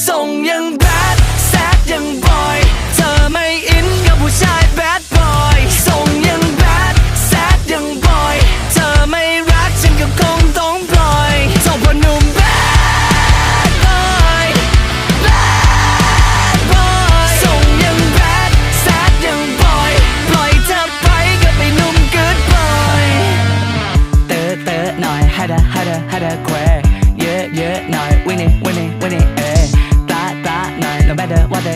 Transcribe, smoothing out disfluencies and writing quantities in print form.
ส่งยังแบดแซดยังบอยเธอไม่อินกับผู้ชายแบดบอยส่งยังแบดแซดยังบอยเธอไม่รักฉันก็คงต้องปล่อยส่งพอหนุ่มแบดบอยแบดบอยส่งยังแบดแซดยังบอยปล่อยเธอไปกับไอ้หนุ่มกู๊ดบอยเตอะหน่อยฮัดะแควเยอะหน่อยwinning เตะหน่อย no matter what they